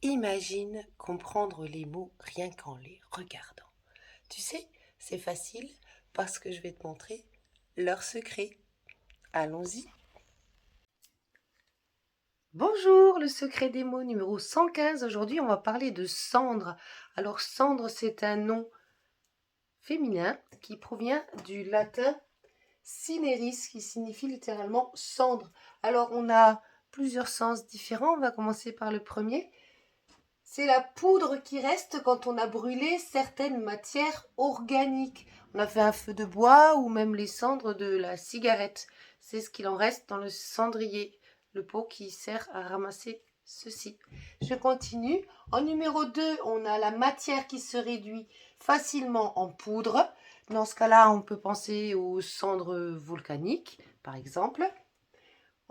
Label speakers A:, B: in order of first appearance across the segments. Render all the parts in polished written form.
A: Imagine comprendre les mots rien qu'en les regardant. Tu sais, c'est facile parce que je vais te montrer leur secret. Allons-y. Bonjour, le secret des mots numéro 115. Aujourd'hui, on va parler de cendre. Alors, cendre, c'est un nom féminin qui provient du latin cineris, qui signifie littéralement cendre. Alors, on a plusieurs sens différents. On va commencer par le premier. C'est la poudre qui reste quand on a brûlé certaines matières organiques. On a fait un feu de bois ou même les cendres de la cigarette. C'est ce qu'il en reste dans le cendrier, le pot qui sert à ramasser ceci. Je continue. En numéro 2, on a la matière qui se réduit facilement en poudre. Dans ce cas-là, on peut penser aux cendres volcaniques, par exemple.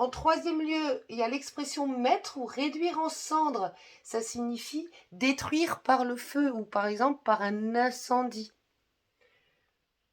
A: En troisième lieu, il y a l'expression mettre ou réduire en cendres. Ça signifie détruire par le feu ou par exemple par un incendie.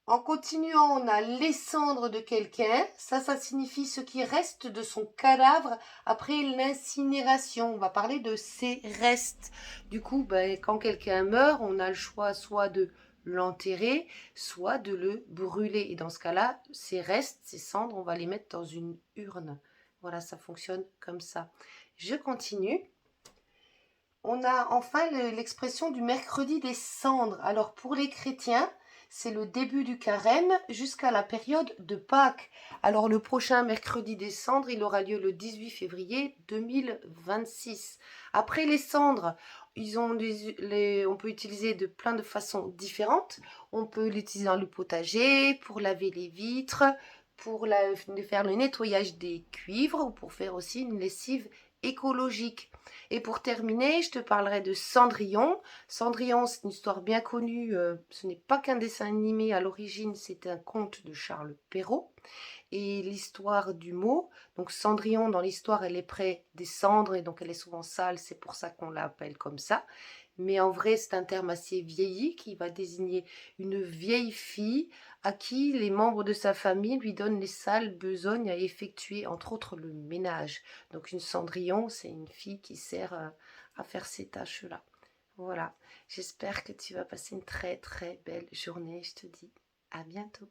A: En continuant, on a les cendres de quelqu'un. Ça signifie ce qui reste de son cadavre après l'incinération. On va parler de ses restes. Du coup, quand quelqu'un meurt, on a le choix soit de l'enterrer, soit de le brûler. Et dans ce cas-là, ces restes, ces cendres, on va les mettre dans une urne. Voilà, ça fonctionne comme ça. Je continue. On a enfin l'expression du mercredi des cendres. Alors pour les chrétiens, c'est le début du carême jusqu'à la période de Pâques. Alors le prochain mercredi des cendres, il aura lieu le 18 février 2026. Après les cendres, on peut utiliser de plein de façons différentes. On peut l'utiliser dans le potager, pour laver les vitres, pour faire le nettoyage des cuivres ou pour faire aussi une lessive écologique. Et pour terminer, je te parlerai de Cendrillon. Cendrillon, c'est une histoire bien connue. Ce n'est pas qu'un dessin animé à l'origine, c'est un conte de Charles Perrault. Et l'histoire du mot, donc Cendrillon, dans l'histoire, elle est près des cendres et donc elle est souvent sale, c'est pour ça qu'on l'appelle comme ça. Mais en vrai, c'est un terme assez vieilli qui va désigner une vieille fille à qui les membres de sa famille lui donnent les sales besognes à effectuer, entre autres le ménage. Donc une cendrillon, c'est une fille qui sert à faire ces tâches-là. Voilà, j'espère que tu vas passer une très très belle journée. Je te dis à bientôt.